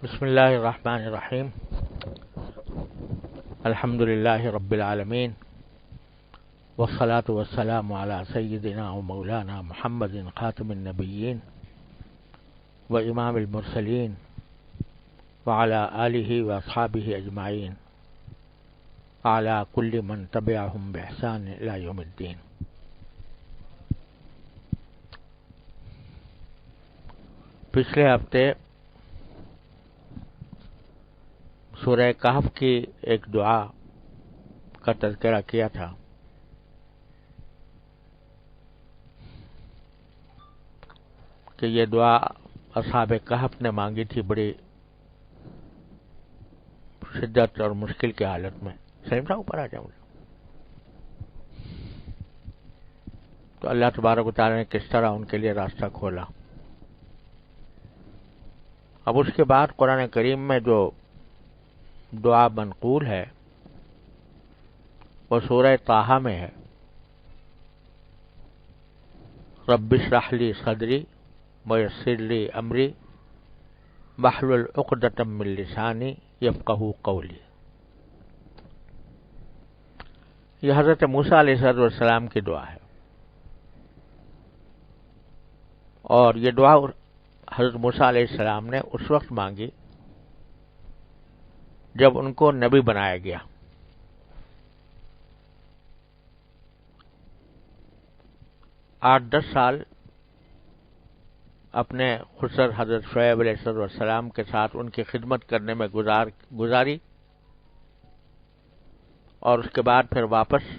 بسم اللہ الرحمن الرحیم الحمد للہ رب العالمین والصلاة والسلام علی سیدنا و مولانا محمد خاتم النبیین و امام المرسلین وعلی آلہ و اصحابہ اجمعین وعلی کل من تبعہم بإحسان الی یوم الدین۔ پچھلے ہفتے سورہ کہف کی ایک دعا کا تذکرہ کیا تھا۔ کہ یہ دعا اصحاب کہف نے مانگی تھی بڑی شدت اور مشکل کی حالت میں۔ صحیح تھا، اوپر آ جاؤں۔ تو اللہ تبارک و تعالیٰ نے کس طرح ان کے لیے راستہ کھولا۔ اب اس کے بعد قرآن کریم میں جو دعا منقول ہے وہ سورہ طٰہٰ میں ہے۔ رب اشرح لی صدری ویسر لی امری واحلل عقدۃ من لسانی یفقہوا قولی۔ یہ حضرت موسیٰ علیہ السلام کی دعا ہے، اور یہ دعا حضرت موسیٰ علیہ السلام نے اس وقت مانگی جب ان کو نبی بنایا گیا۔ 8-10 سال اپنے خسر حضرت شعیب علیہ السلام کے ساتھ ان کی خدمت کرنے میں گزاری، اور اس کے بعد پھر واپس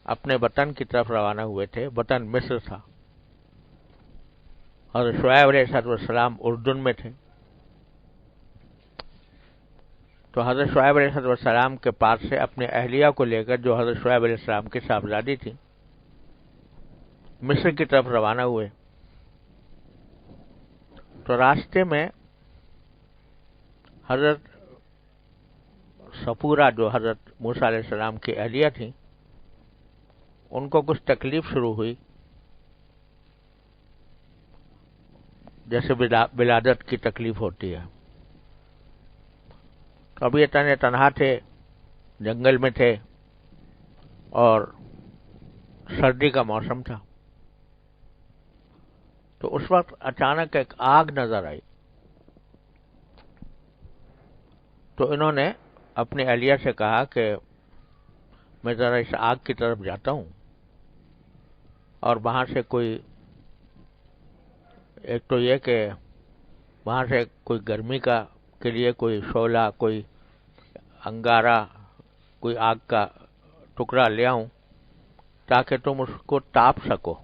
اپنے وطن کی طرف روانہ ہوئے تھے۔ وطن مصر تھا۔ حضرت شعیب علیہ السلام اردن میں تھے، تو حضرت شعیب علیہ السلام کے پاس سے اپنے اہلیہ کو لے کر، جو حضرت شعیب علیہ السلام کی صاحبزادی تھی، مصر کی طرف روانہ ہوئے۔ تو راستے میں حضرت صفورہ، جو حضرت موسیٰ علیہ السلام کی اہلیہ تھیں، ان کو کچھ تکلیف شروع ہوئی، جیسے ولادت کی تکلیف ہوتی ہے۔ اب یہ تنہا تھے، جنگل میں تھے، اور سردی کا موسم تھا۔ تو اس وقت اچانک ایک آگ نظر آئی، تو انہوں نے اپنی اہلیہ سے کہا کہ میں ذرا اس آگ کی طرف جاتا ہوں، اور وہاں سے کوئی، ایک تو یہ کہ وہاں سے کوئی گرمی کے لیے کوئی شعلہ، کوئی انگارہ، کوئی آگ کا ٹکڑا لے آؤں تاکہ تم اس کو تاپ سکو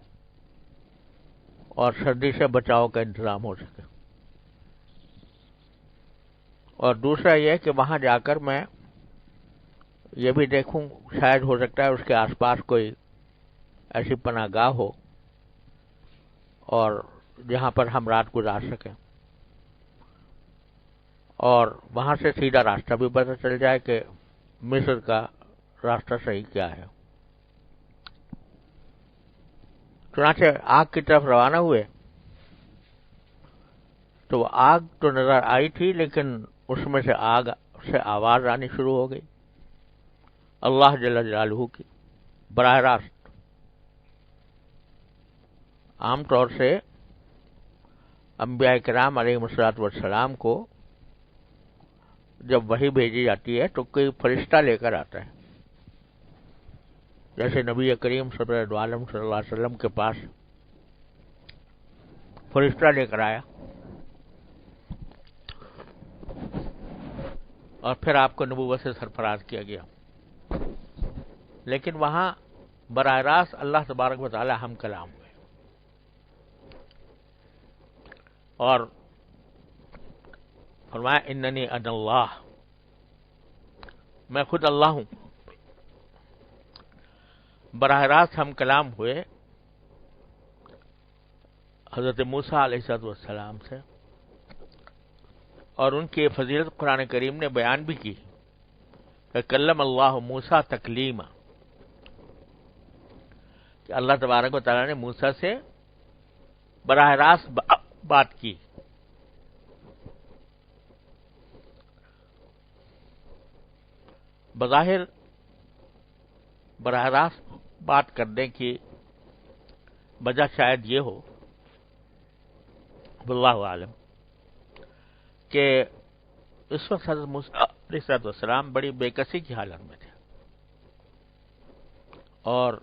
اور سردی سے بچاؤ کا انتظام ہو سکے۔ اور دوسرا یہ کہ وہاں جا کر میں یہ بھی دیکھوں، شاید ہو سکتا ہے اس کے آس پاس کوئی ایسی پناہ گاہ ہو اور جہاں پر ہم رات گزار سکیں، اور وہاں سے سیدھا راستہ بھی پتہ چل جائے کہ مصر کا راستہ صحیح کیا ہے۔ چنانچہ آگ کی طرف روانہ ہوئے، تو وہ آگ تو نظر آئی تھی، لیکن اس میں سے آگ سے آواز آنی شروع ہو گئی، اللہ جل جلالہ کی، براہ راست۔ عام طور سے انبیاء کرام علیہ السلام کو جب وحی بھیجی جاتی ہے تو کوئی فرشتہ لے کر آتا ہے، جیسے نبی کریم صلی اللہ علیہ وسلم کے پاس فرشتہ لے کر آیا، اور پھر آپ کو نبوت سے سرفراز کیا گیا۔ لیکن وہاں براہ راست اللہ تبارک و تعالی ہم کلام ہوئے، اور فرمایا اننی انا اللہ، میں خود اللہ ہوں۔ براہ راست ہم کلام ہوئے حضرت موسیٰ علیہ السلام سے، اور ان کی فضیلت قرآن کریم نے بیان بھی کی کہ کلم اللہ موسیٰ تکلیما، کہ اللہ تبارک و تعالیٰ نے موسیٰ سے براہ راست بات کی۔ بظاہر براہ راست بات کرنے کی وجہ شاید یہ ہو، واللہ عالم، کہ اس وقت حضرت موسیٰ علیہ السلام بڑی بے کسی کی حالت میں تھے، اور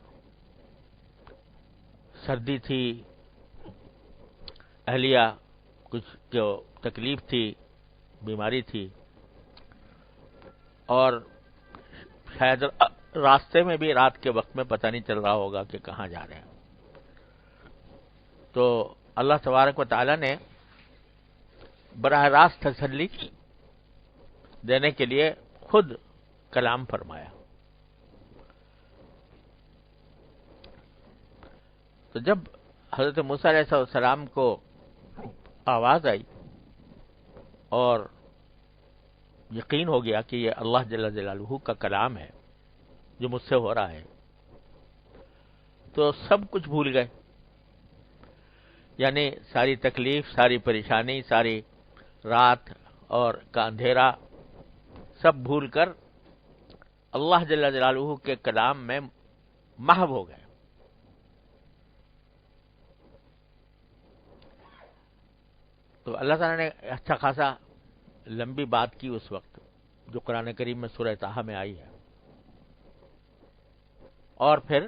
سردی تھی، اہلیہ کچھ جو تکلیف تھی، بیماری تھی، اور شاید راستے میں بھی رات کے وقت میں پتہ نہیں چل رہا ہوگا کہ کہاں جا رہے ہیں۔ تو اللہ تبارک و تعالی نے براہ راست تسلی دینے کے لیے خود کلام فرمایا۔ تو جب حضرت موسیٰ علیہ السلام کو آواز آئی اور یقین ہو گیا کہ یہ اللہ جل جلالہ کا کلام ہے جو مجھ سے ہو رہا ہے، تو سب کچھ بھول گئے، یعنی ساری تکلیف، ساری پریشانی، ساری رات اور کا اندھیرا سب بھول کر اللہ جل جلالہ کے کلام میں محو ہو گئے۔ تو اللہ تعالیٰ نے اچھا خاصا لمبی بات کی اس وقت، جو قرآن کریم میں سورہ طٰہٰ میں آئی ہے، اور پھر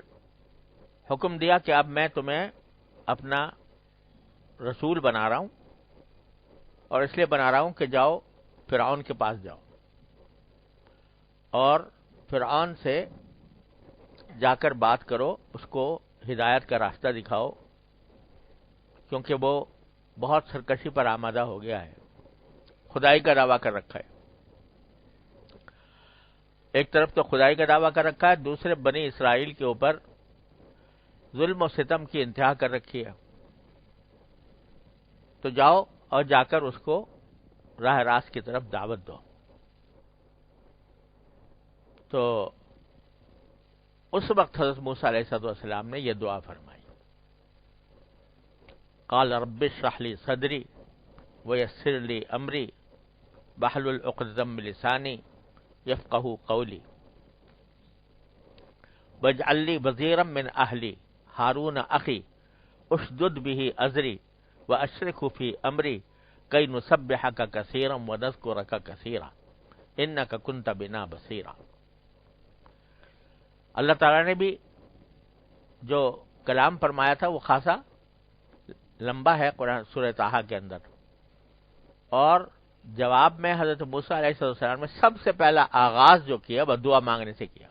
حکم دیا کہ اب میں تمہیں اپنا رسول بنا رہا ہوں، اور اس لیے بنا رہا ہوں کہ جاؤ فرعون کے پاس جاؤ، اور فرعون سے جا کر بات کرو، اس کو ہدایت کا راستہ دکھاؤ، کیونکہ وہ بہت سرکشی پر آمادہ ہو گیا ہے، خدائی کا دعویٰ کر رکھا ہے۔ ایک طرف تو خدائی کا دعویٰ کر رکھا ہے، دوسرے بنی اسرائیل کے اوپر ظلم و ستم کی انتہا کر رکھی ہے۔ تو جاؤ اور جا کر اس کو راہ راست کی طرف دعوت دو۔ تو اس وقت حضرت موسیٰ علیہ السلام نے یہ دعا فرمائی، قال رب اشرح لي صدری ويسر لي امری واحلل عقدۃ من لسانی یفقهوا قولی واجعل لي وزیرا من اہلی ہارون اخی اشدد به ازری واشرکه في امری کی نسبحک کثیرا ونذکرک کثیرا انک کنت بنا بصیرا۔ اللہ تعالیٰ نے بھی جو کلام فرمایا تھا وہ خاصا لمبا ہے قرآن سورہ طٰہٰ کے اندر، اور جواب میں حضرت موسیٰ علیہ السلام نے سب سے پہلا آغاز جو کیا وہ دعا مانگنے سے کیا۔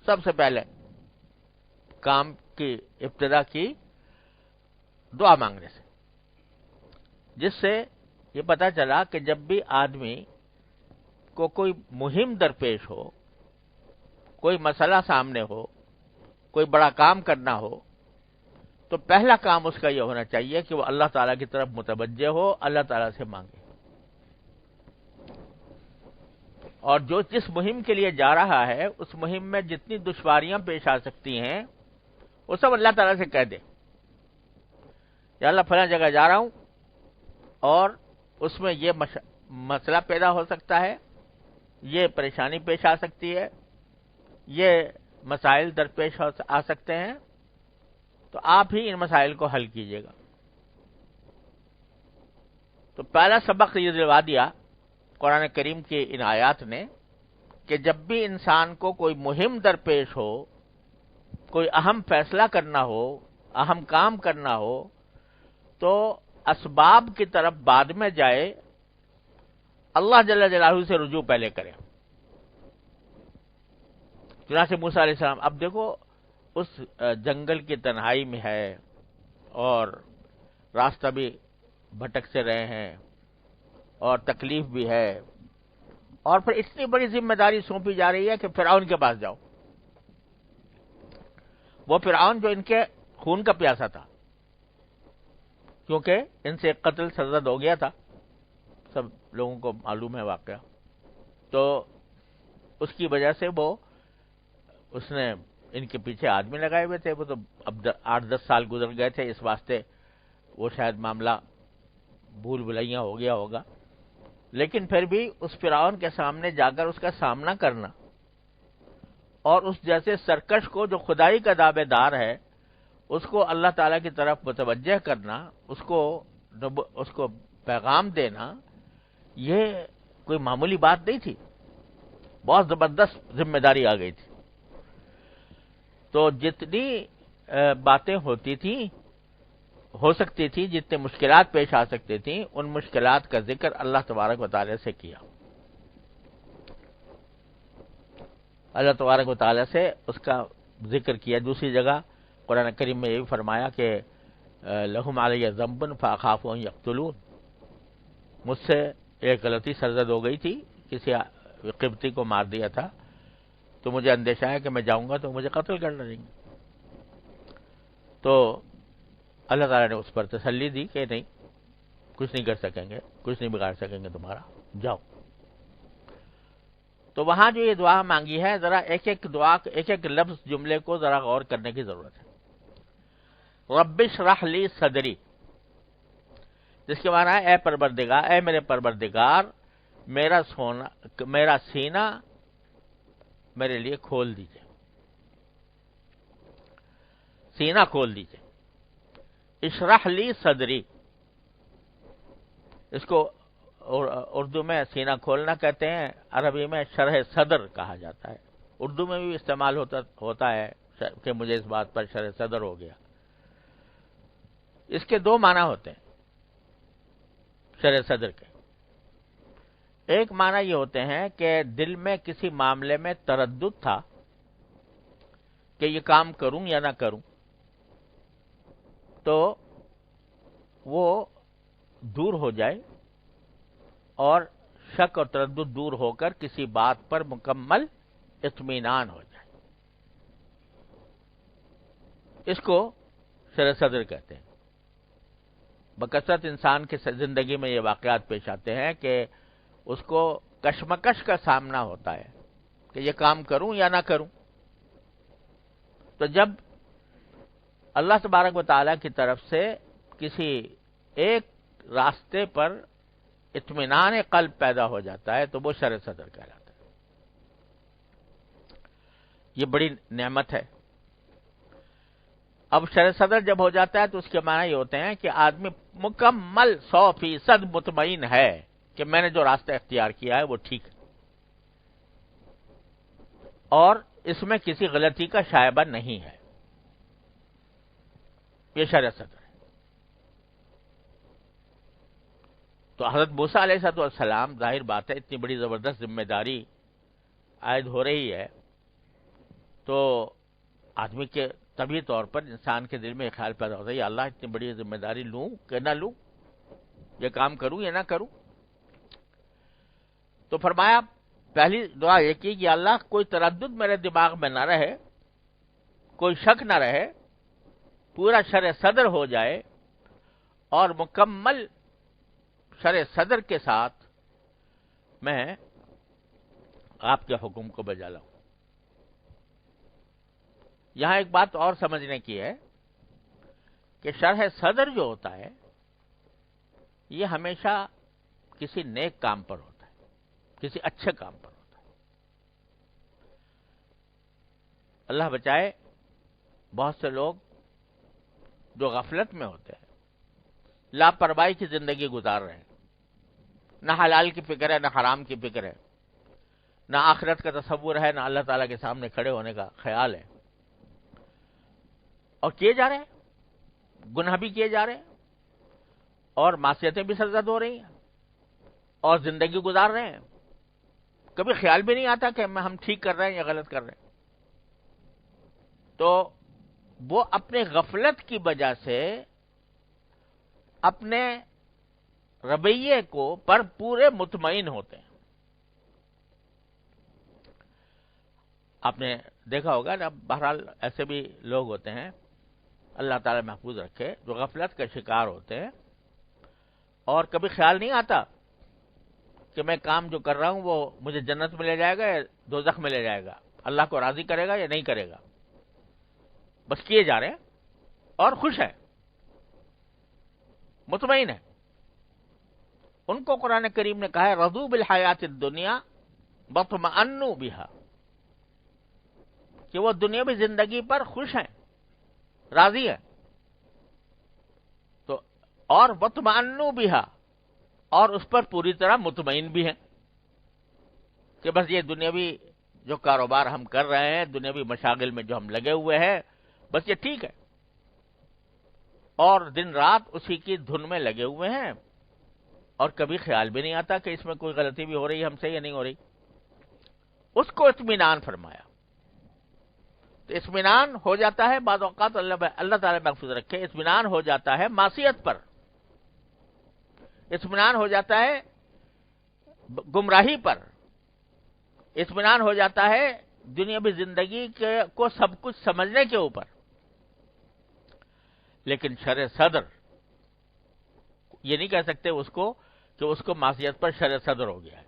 سب سے پہلے کام کی ابتدا کی دعا مانگنے سے، جس سے یہ پتا چلا کہ جب بھی آدمی کو کوئی مہم درپیش ہو، کوئی مسئلہ سامنے ہو، کوئی بڑا کام کرنا ہو، تو پہلا کام اس کا یہ ہونا چاہیے کہ وہ اللہ تعالیٰ کی طرف متوجہ ہو، اللہ تعالیٰ سے مانگے، اور جو جس مہم کے لیے جا رہا ہے اس مہم میں جتنی دشواریاں پیش آ سکتی ہیں وہ سب اللہ تعالیٰ سے کہہ دے، یا اللہ فلاں جگہ جا رہا ہوں اور اس میں یہ مسئلہ پیدا ہو سکتا ہے، یہ پریشانی پیش آ سکتی ہے، یہ مسائل درپیش آ سکتے ہیں، تو آپ ہی ان مسائل کو حل کیجیے گا۔ تو پہلا سبق یہ دلوا دیا قرآن کریم کی ان آیات نے کہ جب بھی انسان کو کوئی مہم درپیش ہو، کوئی اہم فیصلہ کرنا ہو، اہم کام کرنا ہو، تو اسباب کی طرف بعد میں جائے، اللہ جل جلالہ سے رجوع پہلے کرے۔ چنانچہ موسیٰ علیہ السلام، اب دیکھو اس جنگل کی تنہائی میں ہے اور راستہ بھی بھٹک سے رہے ہیں اور تکلیف بھی ہے، اور پھر اتنی بڑی ذمہ داری سونپی جا رہی ہے کہ فرعون کے پاس جاؤ، وہ فرعون جو ان کے خون کا پیاسا تھا، کیونکہ ان سے قتل سرزد ہو گیا تھا، سب لوگوں کو معلوم ہے واقعہ، تو اس کی وجہ سے اس نے ان کے پیچھے آدمی لگائے ہوئے تھے، وہ تو اب 8-10 سال گزر گئے تھے، اس واسطے وہ شاید معاملہ بھول بھلائیاں ہو گیا ہوگا، لیکن پھر بھی اس فرعون کے سامنے جا کر اس کا سامنا کرنا اور اس جیسے سرکش کو جو خدائی کا دعوے دار ہے اس کو اللہ تعالیٰ کی طرف متوجہ کرنا، اس کو پیغام دینا، یہ کوئی معمولی بات نہیں تھی، بہت زبردست ذمہ داری آ گئی تھی۔ تو جتنی باتیں ہوتی تھیں، ہو سکتی تھی، جتنے مشکلات پیش آ سکتی تھیں، ان مشکلات کا ذکر اللہ تبارک و تعالیٰ سے کیا۔ اللہ تبارک و تعالیٰ سے اس کا ذکر کیا۔ دوسری جگہ قرآن کریم میں یہ بھی فرمایا کہ لہم علی ذنب فاخاف ان یقتلون، مجھ سے ایک غلطی سرزد ہو گئی تھی، کسی قبطی کو مار دیا تھا، تو مجھے اندیشہ ہے کہ میں جاؤں گا تو مجھے قتل کر ڈالیں گے۔ تو اللہ تعالیٰ نے اس پر تسلی دی کہ نہیں، کچھ نہیں کر سکیں گے، کچھ نہیں بگاڑ سکیں گے تمہارا، جاؤ۔ تو وہاں جو یہ دعا مانگی ہے، ذرا ایک ایک دعا، ایک ایک لفظ جملے کو ذرا غور کرنے کی ضرورت ہے۔ رب اشرح لی صدری، جس کے معنی ہے اے پروردگار، اے میرے پروردگار، میرا سینہ میرے لیے کھول دیجئے، سینہ کھول دیجئے۔ اشرح لی صدری، اس کو اردو میں سینہ کھولنا کہتے ہیں، عربی میں شرح صدر کہا جاتا ہے، اردو میں بھی استعمال ہوتا ہے کہ مجھے اس بات پر شرح صدر ہو گیا۔ اس کے دو معنی ہوتے ہیں شرح صدر کے۔ ایک معنی یہ ہوتے ہیں کہ دل میں کسی معاملے میں تردد تھا کہ یہ کام کروں یا نہ کروں، تو وہ دور ہو جائے اور شک اور تردد دور ہو کر کسی بات پر مکمل اطمینان ہو جائے، اس کو شرح صدر کہتے ہیں۔ بکثرت انسان کی زندگی میں یہ واقعات پیش آتے ہیں کہ اس کو کشمکش کا سامنا ہوتا ہے کہ یہ کام کروں یا نہ کروں۔ تو جب اللہ تبارک و تعالیٰ کی طرف سے کسی ایک راستے پر اطمینان قلب پیدا ہو جاتا ہے تو وہ شرح صدر کہلاتا ہے۔ یہ بڑی نعمت ہے۔ اب شرح صدر جب ہو جاتا ہے تو اس کے معنی یہ ہوتے ہیں کہ آدمی مکمل 100% مطمئن ہے کہ میں نے جو راستہ اختیار کیا ہے وہ ٹھیک ہے، اور اس میں کسی غلطی کا شائبہ نہیں ہے۔ یہ شرح صدر ہے۔ تو حضرت موسیٰ علیہ السلام، ظاہر بات ہے اتنی بڑی زبردست ذمہ داری عائد ہو رہی ہے، تو آدمی کے طبعی طور پر انسان کے دل میں خیال پیدا ہوتا ہے، یا اللہ اتنی بڑی ذمہ داری لوں کہ نہ لوں، یہ کام کروں یا نہ کروں۔ تو فرمایا پہلی دعا یہ کی کہ اللہ کوئی تردد میرے دماغ میں نہ رہے، کوئی شک نہ رہے، پورا شرح صدر ہو جائے اور مکمل شرح صدر کے ساتھ میں آپ کے حکم کو بجا لاؤں۔ یہاں ایک بات اور سمجھنے کی ہے کہ شرح صدر جو ہوتا ہے یہ ہمیشہ کسی نیک کام پر ہوتا ہے، کسی اچھے کام پر ہوتا ہے۔ اللہ بچائے، بہت سے لوگ جو غفلت میں ہوتے ہیں، لاپرواہی کی زندگی گزار رہے ہیں، نہ حلال کی فکر ہے، نہ حرام کی فکر ہے، نہ آخرت کا تصور ہے، نہ اللہ تعالیٰ کے سامنے کھڑے ہونے کا خیال ہے، اور کیے جا رہے ہیں، گناہ بھی کیے جا رہے ہیں، اور معصیتیں بھی سرزد ہو رہی ہیں، اور زندگی گزار رہے ہیں۔ کبھی خیال بھی نہیں آتا کہ ہم ٹھیک کر رہے ہیں یا غلط کر رہے ہیں۔ تو وہ اپنے غفلت کی وجہ سے اپنے رویے کو پر پورے مطمئن ہوتے ہیں۔ آپ نے دیکھا ہوگا نا، بہرحال ایسے بھی لوگ ہوتے ہیں، اللہ تعالی محفوظ رکھے، جو غفلت کا شکار ہوتے ہیں اور کبھی خیال نہیں آتا کہ میں کام جو کر رہا ہوں وہ مجھے جنت میں لے جائے گا یا دوزخ میں لے جائے گا، اللہ کو راضی کرے گا یا نہیں کرے گا، بس کیے جا رہے ہیں اور خوش ہے، مطمئن ہے۔ ان کو قرآن کریم نے کہا ہے رضو بالحیات الدنیا وطمئنوا بہا، کہ وہ دنیاوی زندگی پر خوش ہیں، راضی ہیں، تو اور وطمئنوا بہا، اور اس پر پوری طرح مطمئن بھی ہیں کہ بس یہ دنیاوی جو کاروبار ہم کر رہے ہیں، دنیاوی مشاغل میں جو ہم لگے ہوئے ہیں، بس یہ ٹھیک ہے، اور دن رات اسی کی دھن میں لگے ہوئے ہیں، اور کبھی خیال بھی نہیں آتا کہ اس میں کوئی غلطی بھی ہو رہی ہے ہم سے یا نہیں ہو رہی. اس کو اطمینان فرمایا. تو اطمینان ہو جاتا ہے بعض اوقات، اللہ تعالیٰ محفوظ رکھے، اطمینان ہو جاتا ہے معصیت پر، اطمینان ہو جاتا ہے گمراہی پر، اطمینان ہو جاتا ہے دنیاوی زندگی کو سب کچھ سمجھنے کے اوپر. لیکن شرع صدر یہ نہیں کہہ سکتے اس کو کہ اس کو معصیت پر شرع صدر ہو گیا ہے.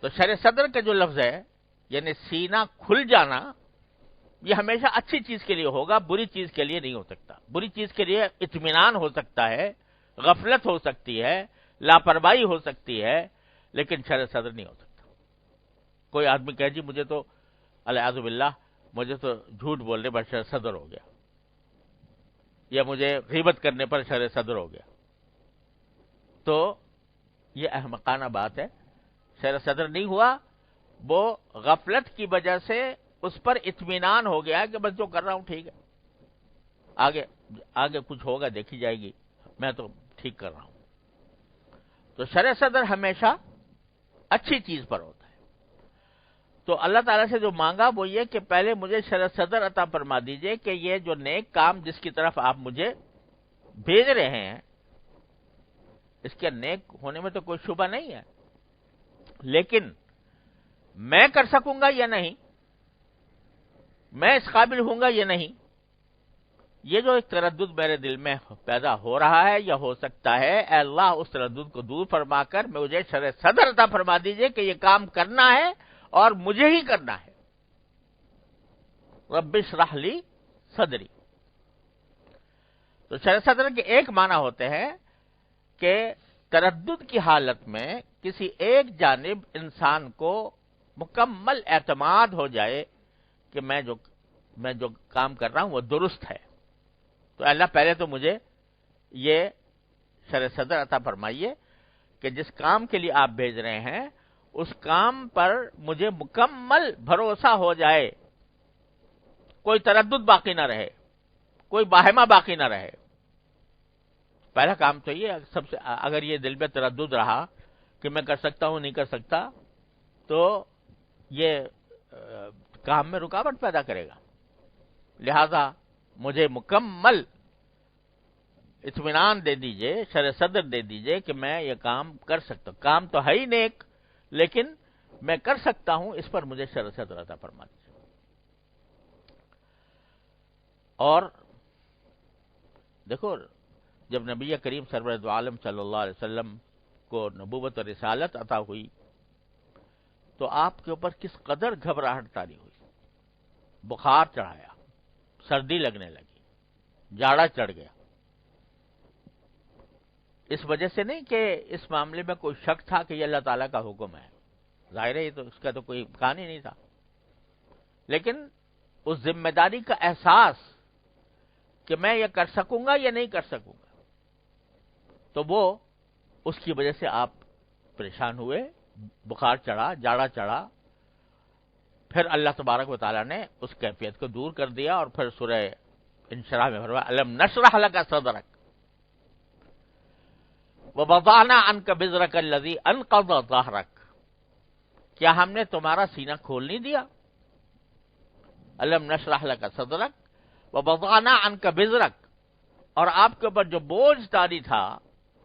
تو شرع صدر کا جو لفظ ہے یعنی سینہ کھل جانا، یہ ہمیشہ اچھی چیز کے لیے ہوگا، بری چیز کے لیے نہیں ہو سکتا. بری چیز کے لیے اطمینان ہو سکتا ہے، غفلت ہو سکتی ہے، لاپرواہی ہو سکتی ہے، لیکن شرع صدر نہیں ہو سکتا. کوئی آدمی کہے جی مجھے تو العیاذ باللہ مجھے تو جھوٹ بولنے پر شرع صدر ہو گیا، یا مجھے غیبت کرنے پر شرع صدر ہو گیا، تو یہ احمقانہ بات ہے. شرع صدر نہیں ہوا، وہ غفلت کی وجہ سے اس پر اطمینان ہو گیا کہ بس جو کر رہا ہوں ٹھیک ہے، آگے کچھ ہوگا دیکھی جائے گی، میں تو ٹھیک کر رہا ہوں. تو شرع صدر ہمیشہ اچھی چیز پر ہوتا ہے. تو اللہ تعالیٰ سے جو مانگا وہ یہ کہ پہلے مجھے شرع صدر عطا فرما دیجئے کہ یہ جو نیک کام جس کی طرف آپ مجھے بھیج رہے ہیں، اس کے نیک ہونے میں تو کوئی شبہ نہیں ہے، لیکن میں کر سکوں گا یا نہیں، میں اس قابل ہوں گا یا نہیں، یہ جو ایک تردد میرے دل میں پیدا ہو رہا ہے یا ہو سکتا ہے، اے اللہ اس تردد کو دور فرما کر مجھے شرع صدر عطا فرما دیجئے کہ یہ کام کرنا ہے اور مجھے ہی کرنا ہے. رب اشرح لی صدری. تو شرع صدر کے ایک معنی ہوتے ہیں کہ تردد کی حالت میں کسی ایک جانب انسان کو مکمل اعتماد ہو جائے کہ میں جو کام کر رہا ہوں وہ درست ہے. تو اللہ پہلے تو مجھے یہ شرع صدر عطا فرمائیے کہ جس کام کے لیے آپ بھیج رہے ہیں اس کام پر مجھے مکمل بھروسہ ہو جائے، کوئی تردد باقی نہ رہے، کوئی باہمہ باقی نہ رہے. پہلا کام تو یہ سب سے، اگر یہ دل میں تردد رہا کہ میں کر سکتا ہوں نہیں کر سکتا، تو یہ کام میں رکاوٹ پیدا کرے گا. لہذا مجھے مکمل اطمینان دے دیجئے، شرع صدر دے دیجئے کہ میں یہ کام کر سکتا ہوں. کام تو ہے ہی نیک، لیکن میں کر سکتا ہوں، اس پر مجھے شرع صدر عطا فرما دیجئے. اور دیکھو جب نبی کریم سرور دو عالم صلی اللہ علیہ وسلم کو نبوت اور رسالت عطا ہوئی تو آپ کے اوپر کس قدر گھبراہٹ طاری ہوئی، بخار چڑھایا، سردی لگنے لگی، جاڑا چڑھ گیا. اس وجہ سے نہیں کہ اس معاملے میں کوئی شک تھا کہ یہ اللہ تعالیٰ کا حکم ہے، ظاہر ہے تو اس کا تو کوئی امکان ہی نہیں تھا، لیکن اس ذمہ داری کا احساس کہ میں یہ کر سکوں گا یا نہیں کر سکوں گا، تو وہ اس کی وجہ سے آپ پریشان ہوئے، بخار چڑھا، جاڑا چڑھا. پھر اللہ تبارک و تعالیٰ نے اس کیفیت کو دور کر دیا، اور پھر سورہ انشراح میں فرمایا الم نشرح لک صدرک ووضعنا عنک وزرک الذی انقض ظہرک. کیا ہم نے تمہارا سینہ کھول نہیں دیا؟ الم نشرح لک صدرک ووضعنا عنک وزرک، اور آپ کے اوپر جو بوجھ طاری تھا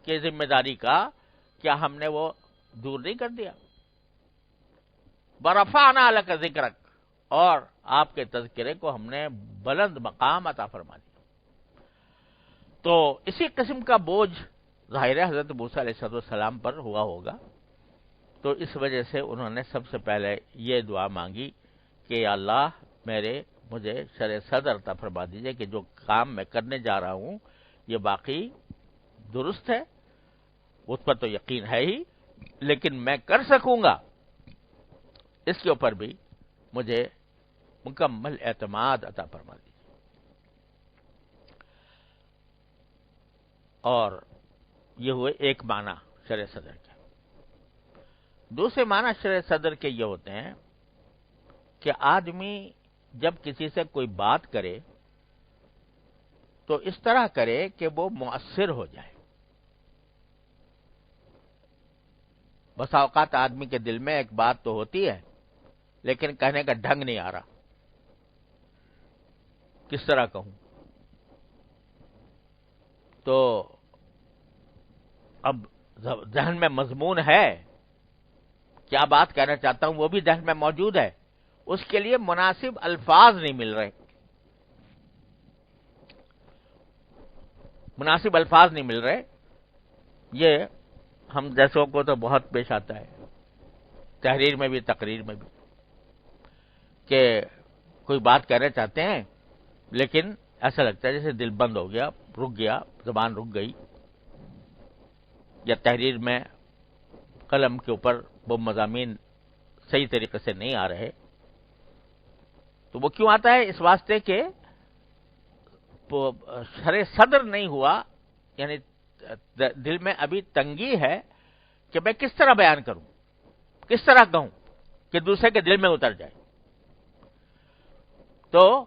کہ ذمہ داری کا، کیا ہم نے وہ دور نہیں کر دیا؟ ورفعنا لک ذکرک، اور آپ کے تذکرے کو ہم نے بلند مقام عطا فرما دیا. تو اسی قسم کا بوجھ ظاہر ہے حضرت موسیٰ علیہ السلام پر ہوا ہوگا. تو اس وجہ سے انہوں نے سب سے پہلے یہ دعا مانگی کہ یا اللہ مجھے شرع صدر عطا فرما دیجئے کہ جو کام میں کرنے جا رہا ہوں یہ باقی درست ہے اس پر تو یقین ہے ہی، لیکن میں کر سکوں گا اس کے اوپر بھی مجھے مکمل اعتماد عطا فرما دیجیے۔ اور یہ ہوئے ایک معنی شرع صدر کے۔ دوسرے معنی شرع صدر کے یہ ہوتے ہیں کہ آدمی جب کسی سے کوئی بات کرے تو اس طرح کرے کہ وہ مؤثر ہو جائے۔ بسا اوقات آدمی کے دل میں ایک بات تو ہوتی ہے لیکن کہنے کا ڈھنگ نہیں آ رہا، کس طرح کہوں۔ تو اب ذہن میں مضمون ہے، کیا بات کہنا چاہتا ہوں وہ بھی ذہن میں موجود ہے، اس کے لیے مناسب الفاظ نہیں مل رہے، مناسب الفاظ نہیں مل رہے۔ یہ ہم جیسوں کو تو بہت پیش آتا ہے، تحریر میں بھی تقریر میں بھی، کہ کوئی بات کہنا چاہتے ہیں لیکن ایسا لگتا ہے جیسے دل بند ہو گیا، رک گیا، زبان رک گئی، یا تحریر میں قلم کے اوپر وہ مضامین صحیح طریقے سے نہیں آ رہے۔ تو وہ کیوں آتا ہے؟ اس واسطے کہ شرع صدر نہیں ہوا، یعنی دل میں ابھی تنگی ہے کہ میں کس طرح بیان کروں، کس طرح کہوں کہ دوسرے کے دل میں اتر جائے۔ تو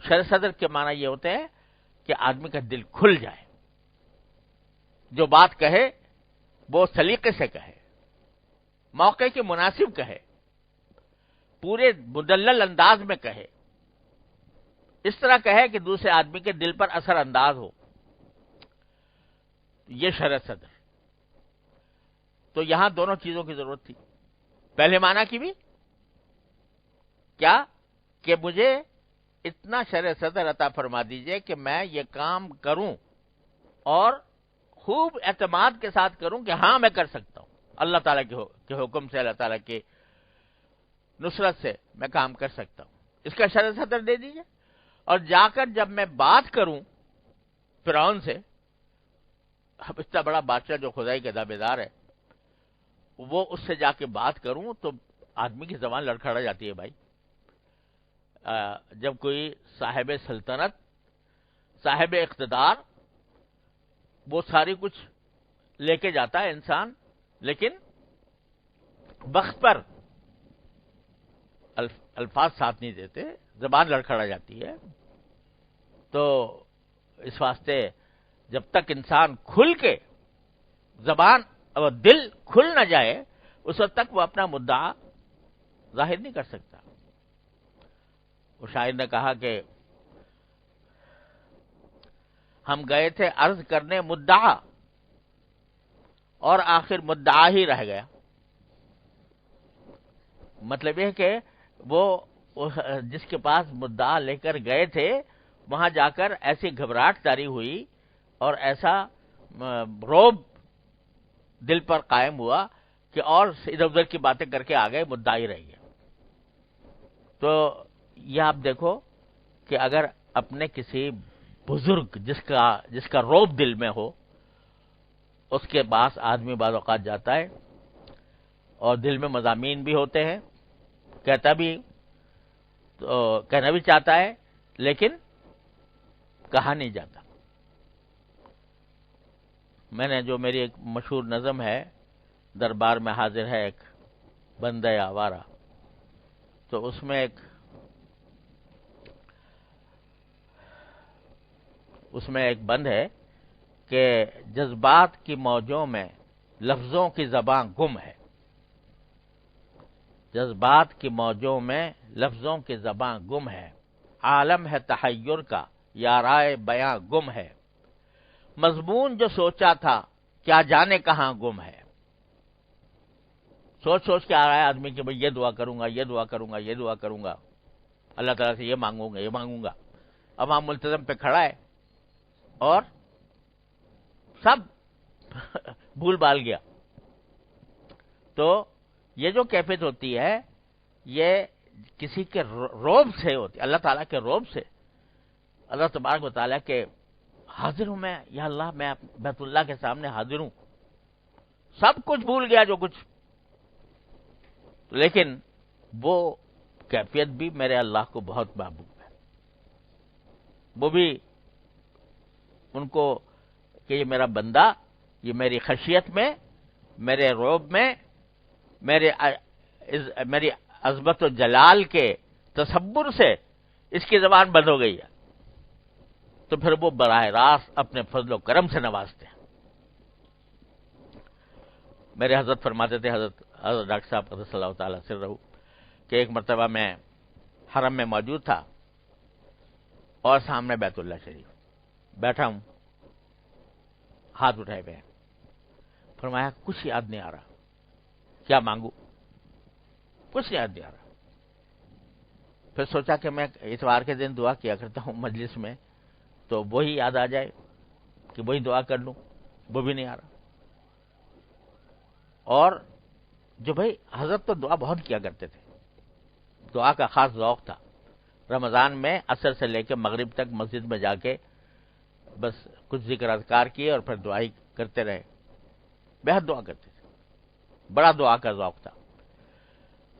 شرع صدر کے معنی یہ ہوتے ہیں کہ آدمی کا دل کھل جائے، جو بات کہے وہ سلیقے سے کہے، موقع کے مناسب کہے، پورے مدلل انداز میں کہے، اس طرح کہے کہ دوسرے آدمی کے دل پر اثر انداز ہو۔ یہ شرع صدر۔ تو یہاں دونوں چیزوں کی ضرورت تھی، پہلے معنی کی بھی، کیا کہ مجھے اتنا شرع صدر عطا فرما دیجئے کہ میں یہ کام کروں اور خوب اعتماد کے ساتھ کروں کہ ہاں میں کر سکتا ہوں، اللہ تعالیٰ کے حکم سے، اللہ تعالیٰ کی نصرت سے میں کام کر سکتا ہوں، اس کا شرع صدر دے دیجئے۔ اور جا کر جب میں بات کروں فرعون سے، اب اتنا بڑا بادشاہ جو خدائی کا دعویدار ہے، وہ اس سے جا کے بات کروں تو آدمی کی زبان لڑکھڑا جاتی ہے بھائی۔ جب کوئی صاحب سلطنت، صاحب اقتدار، وہ ساری کچھ لے کے جاتا ہے انسان، لیکن وقت پر الفاظ ساتھ نہیں دیتے، زبان لڑکھڑا جاتی ہے۔ تو اس واسطے جب تک انسان کھل کے زبان اور دل کھل نہ جائے، اس وقت تک وہ اپنا مدعا ظاہر نہیں کر سکتا۔ وہ شاعر نے کہا کہ ہم گئے تھے عرض کرنے مدعا اور آخر مدعا ہی رہ گیا۔ مطلب یہ کہ وہ جس کے پاس مدعا لے کر گئے تھے، وہاں جا کر ایسی گھبراہٹ طاری ہوئی اور ایسا رعب دل پر قائم ہوا کہ اور ادھر ادھر کی باتیں کر کے آ گئے، مدعا ہی رہ گیا۔ تو یہ آپ دیکھو کہ اگر اپنے کسی بزرگ جس کا رعب دل میں ہو، اس کے پاس آدمی بعض اوقات جاتا ہے اور دل میں مضامین بھی ہوتے ہیں، کہنا بھی چاہتا ہے لیکن کہا نہیں جاتا۔ میں نے جو میری ایک مشہور نظم ہے، دربار میں حاضر ہے ایک بندہ آوارہ، تو اس میں ایک بند ہے کہ جذبات کی موجوں میں لفظوں کی زباں گم ہے، جذبات کی موجوں میں لفظوں کی زباں گم ہے، عالم ہے تحیر کا یا رائے بیاں گم ہے، مضمون جو سوچا تھا کیا جانے کہاں گم ہے۔ سوچ کے آ رہا ہے آدمی کہ بھئی یہ دعا کروں گا، یہ دعا کروں گا، یہ دعا کروں گا، اللہ تعالیٰ سے یہ مانگوں گا، یہ مانگوں گا۔ اب وہاں ملتزم پہ کھڑا ہے اور سب بھول بھال گیا۔ تو یہ جو کیفیت ہوتی ہے، یہ کسی کے رعب سے ہوتی ہے، اللہ تعالیٰ کے رعب سے، اللہ تبارک و تعالیٰ کے حاضر ہوں میں، یا اللہ میں بیت اللہ کے سامنے حاضر ہوں، سب کچھ بھول گیا جو کچھ، لیکن وہ کیفیت بھی میرے اللہ کو بہت محبوب ہے. وہ بھی ان کو کہ یہ میرا بندہ، یہ میری خشیت میں، میرے رعب میں، میری عظمت و جلال کے تصور سے اس کی زبان بند ہو گئی ہے، تو پھر وہ براہ راست اپنے فضل و کرم سے نوازتے ہیں. میرے حضرت فرماتے تھے، حضرت ڈاکٹر صاحب قدس اللہ تعالیٰ سرہ، کہ ایک مرتبہ میں حرم میں موجود تھا اور سامنے بیت اللہ شریف بیٹھا ہوں، ہاتھ اٹھائے ہوئے ہیں. فرمایا کچھ یاد نہیں آ رہا، کیا مانگوں؟ کچھ یاد نہیں آ رہا. پھر سوچا کہ میں اتوار کے دن دعا کیا کرتا ہوں مجلس میں، تو وہی یاد آ جائے کہ وہی دعا کر لوں، وہ بھی نہیں آ رہا. اور جو بھائی حضرت تو دعا بہت کیا کرتے تھے، دعا کا خاص ذوق تھا. رمضان میں عصر سے لے کے مغرب تک مسجد میں جا کے بس کچھ ذکر اذکار کیے اور پھر دعائی کرتے رہے. بہت دعا کرتے تھے، بڑا دعا کا ذوق تھا.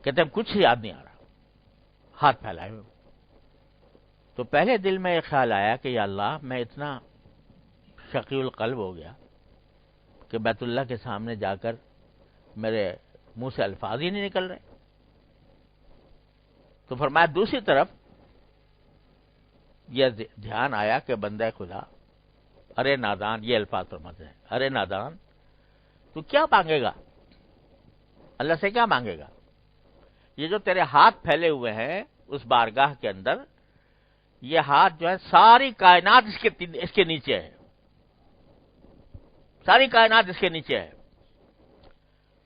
کہتے ہیں کچھ یاد نہیں آ رہا، ہاتھ پھیلائے ہوئے. تو پہلے دل میں یہ خیال آیا کہ یا اللہ میں اتنا شقی القلب ہو گیا کہ بیت اللہ کے سامنے جا کر میرے منہ سے الفاظ ہی نہیں نکل رہے. تو فرمایا دوسری طرف یہ دھیان آیا کہ بندہ خدا، ارے نادان، یہ الفاظ فرماتے ہیں، ارے نادان تو کیا مانگے گا؟ اللہ سے کیا مانگے گا؟ یہ جو تیرے ہاتھ پھیلے ہوئے ہیں اس بارگاہ کے اندر، یہ ہاتھ جو ہے ساری کائنات اس کے نیچے ہے، ساری کائنات اس کے نیچے ہے.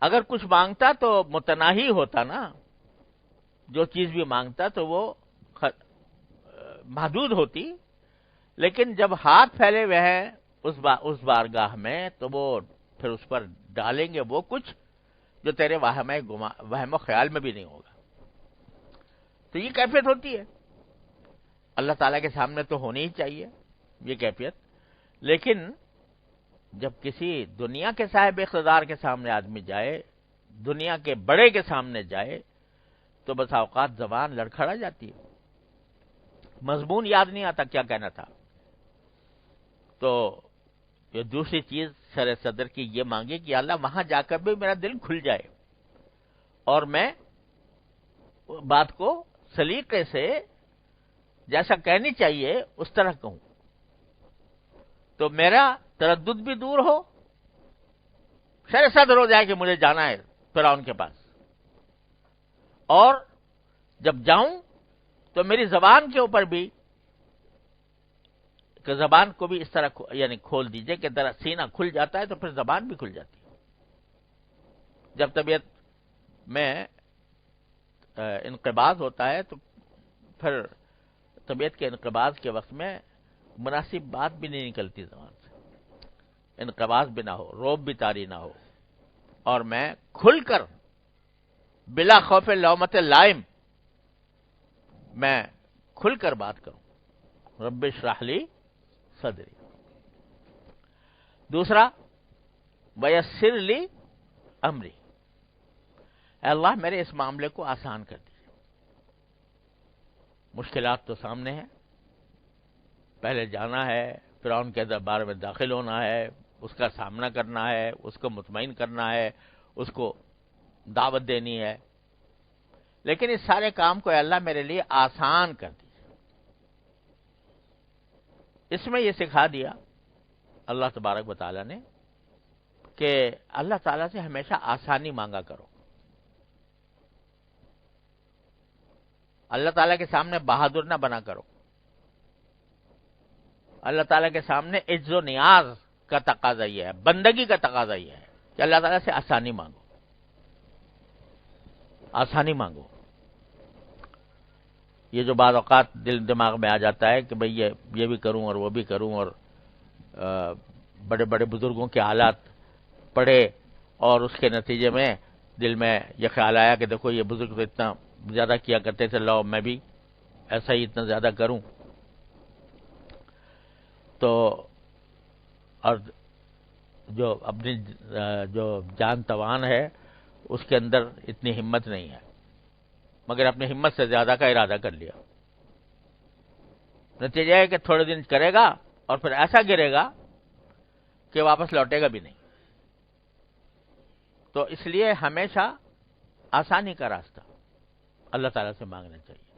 اگر کچھ مانگتا تو متناہی ہوتا نا، جو چیز بھی مانگتا تو وہ محدود ہوتی. لیکن جب ہاتھ پھیلے ہوئے ہیں اس بارگاہ میں، تو وہ پھر اس پر ڈالیں گے وہ کچھ جو تیرے وہم و خیال میں بھی نہیں ہوگا. تو یہ کیفیت ہوتی ہے. اللہ تعالیٰ کے سامنے تو ہونی ہی چاہیے یہ کیفیت. لیکن جب کسی دنیا کے صاحب اقتدار کے سامنے آدمی جائے، دنیا کے بڑے کے سامنے جائے، تو بس اوقات زبان لڑکھڑا جاتی ہے، مضمون یاد نہیں آتا کیا کہنا تھا. تو یہ دوسری چیز سر صدر کی یہ مانگی کہ اللہ وہاں جا کر بھی میرا دل کھل جائے اور میں بات کو سلیقے سے جیسا کہنی چاہیے اس طرح کہوں، تو میرا تردد بھی دور ہو، سر صدر ہو جائے کہ مجھے جانا ہے فرعون کے پاس. اور جب جاؤں تو میری زبان کے اوپر بھی، کہ زبان کو بھی اس طرح یعنی کھول دیجئے کہ ذرا سینہ کھل جاتا ہے تو پھر زبان بھی کھل جاتی ہے. جب طبیعت میں انقباض ہوتا ہے تو پھر طبیعت کے انقباض کے وقت میں مناسب بات بھی نہیں نکلتی زبان سے، انقباض بھی نہ ہو، روب بھی طاری نہ ہو، اور میں کھل کر بلا خوف لومت لائم میں کھل کر بات کروں. رب اشرح لی صدری. دوسرا ویسر لی امری، اے اللہ میرے اس معاملے کو آسان کر دیجیے. مشکلات تو سامنے ہیں، پہلے جانا ہے، فرعون کے دربار میں داخل ہونا ہے، اس کا سامنا کرنا ہے، اس کو مطمئن کرنا ہے، اس کو دعوت دینی ہے. لیکن اس سارے کام کو اے اللہ میرے لیے آسان کر دیجیے. اس میں یہ سکھا دیا اللہ تبارک و تعالیٰ نے کہ اللہ تعالیٰ سے ہمیشہ آسانی مانگا کرو. اللہ تعالیٰ کے سامنے بہادر نہ بنا کرو. اللہ تعالیٰ کے سامنے عجز و نیاز کا تقاضا یہ ہے، بندگی کا تقاضا یہ ہے کہ اللہ تعالیٰ سے آسانی مانگو، آسانی مانگو. یہ جو بعض اوقات دل دماغ میں آ جاتا ہے کہ بھئی یہ بھی کروں اور وہ بھی کروں، اور بڑے بڑے بزرگوں کے حالات پڑھے اور اس کے نتیجے میں دل میں یہ خیال آیا کہ دیکھو یہ بزرگ تو اتنا زیادہ کیا کرتے تھے، لو میں بھی ایسا ہی اتنا زیادہ کروں. تو اور جو اپنی جو جان توان ہے اس کے اندر اتنی ہمت نہیں ہے، مگر اپنی ہمت سے زیادہ کا ارادہ کر لیا۔ نتیجہ ہے کہ تھوڑے دن کرے گا اور پھر ایسا گرے گا کہ واپس لوٹے گا بھی نہیں۔ تو اس لیے ہمیشہ آسانی کا راستہ اللہ تعالیٰ سے مانگنا چاہیے۔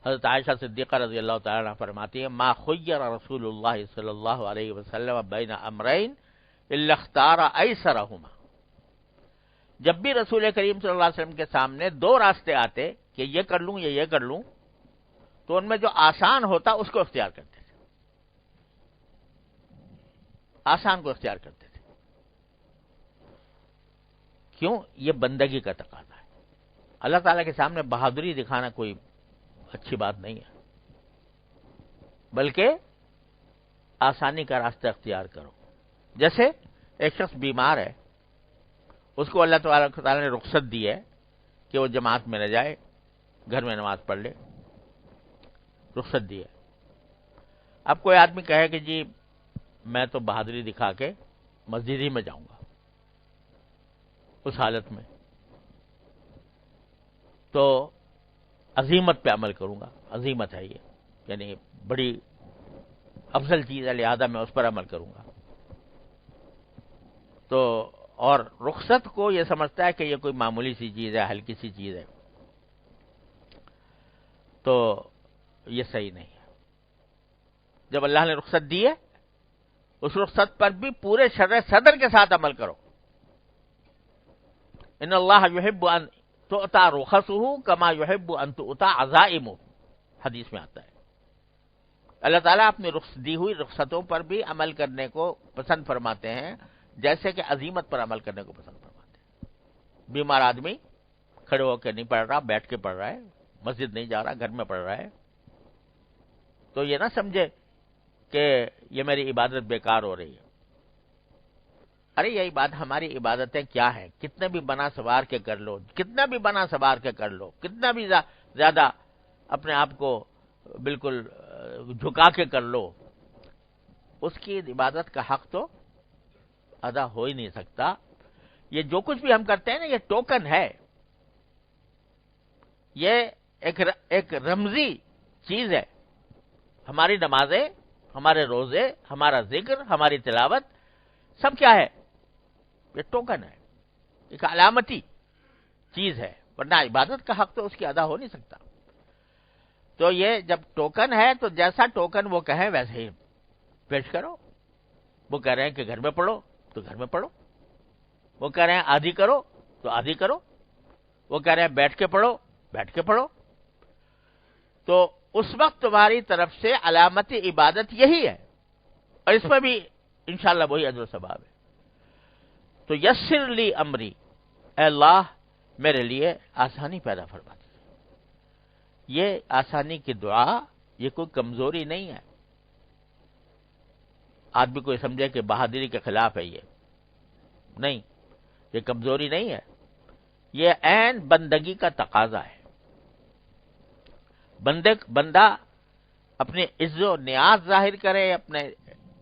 حضرت عائشہ صدیقہ رضی اللہ تعالیٰ عنہ فرماتی ہے ما خیر رسول اللہ صلی اللہ علیہ وسلم بین امرین الا اختار ایسرہما، جب بھی رسول کریم صلی اللہ علیہ وسلم کے سامنے دو راستے آتے کہ یہ کر لوں یا یہ کر لوں، تو ان میں جو آسان ہوتا اس کو اختیار کرتے تھے، آسان کو اختیار کرتے تھے۔ کیوں؟ یہ بندگی کا تقاضا ہے۔ اللہ تعالیٰ کے سامنے بہادری دکھانا کوئی اچھی بات نہیں ہے، بلکہ آسانی کا راستہ اختیار کرو۔ جیسے ایک شخص بیمار ہے، اس کو اللہ تعالیٰ نے رخصت دی ہے کہ وہ جماعت میں نہ جائے، گھر میں نماز پڑھ لے، رخصت دی ہے۔ اب کوئی آدمی کہے کہ جی میں تو بہادری دکھا کے مسجد ہی میں جاؤں گا، اس حالت میں تو عزیمت پہ عمل کروں گا، عزیمت ہے یہ، یعنی بڑی افضل چیز ہے، لہذا میں اس پر عمل کروں گا۔ تو اور رخصت کو یہ سمجھتا ہے کہ یہ کوئی معمولی سی چیز ہے، ہلکی سی چیز ہے، تو یہ صحیح نہیں ہے۔ جب اللہ نے رخصت دی ہے، اس رخصت پر بھی پورے شرع صدر کے ساتھ عمل کرو۔ ان اللہ یحب ان تؤتى رخصه كما يحب ان تؤتى عزائمه، حدیث میں آتا ہے۔ اللہ تعالیٰ اپنی دی ہوئی رخصتوں پر بھی عمل کرنے کو پسند فرماتے ہیں، جیسے کہ عزیمت پر عمل کرنے کو پسند فرماتے ہیں۔ بیمار آدمی کھڑے ہو کے نہیں پڑھ رہا، بیٹھ کے پڑھ رہا ہے، مسجد نہیں جا رہا، گھر میں پڑھ رہا ہے، تو یہ نہ سمجھے کہ یہ میری عبادت بیکار ہو رہی ہے۔ ارے یہی بات، ہماری عبادتیں کیا ہیں؟ کتنے بھی بنا سوار کے کر لو، کتنا بھی بنا سوار کے کر لو، کتنا بھی زیادہ اپنے آپ کو بالکل جھکا کے کر لو، اس کی عبادت کا حق تو ادا ہو ہی نہیں سکتا۔ یہ جو کچھ بھی ہم کرتے ہیں نا، یہ ٹوکن ہے، یہ ایک رمزی چیز ہے۔ ہماری نمازیں، ہمارے روزے، ہمارا ذکر، ہماری تلاوت، سب کیا ہے؟ یہ ٹوکن ہے، ایک علامتی چیز ہے، ورنہ عبادت کا حق تو اس کی ادا ہو نہیں سکتا۔ تو یہ جب ٹوکن ہے تو جیسا ٹوکن وہ کہیں ویسے ہی پیش کرو۔ وہ کہہ رہے ہیں کہ گھر میں پڑھو تو گھر میں پڑھو، وہ کہہ رہے ہیں آدھی کرو تو آدھی کرو، وہ کہہ رہے ہیں بیٹھ کے پڑھو، بیٹھ کے پڑھو۔ تو اس وقت تمہاری طرف سے علامتی عبادت یہی ہے، اور اس میں بھی انشاءاللہ وہی اجر و ثواب ہے۔ تو یسر لی امری، اے اللہ میرے لیے آسانی پیدا فرما دیجیے۔ یہ آسانی کی دعا، یہ کوئی کمزوری نہیں ہے۔ آدمی کوئی سمجھے کہ بہادری کے خلاف ہے، یہ نہیں، یہ کمزوری نہیں ہے، یہ عین بندگی کا تقاضا ہے۔ بندہ اپنے عز و نیاز ظاہر کرے، اپنے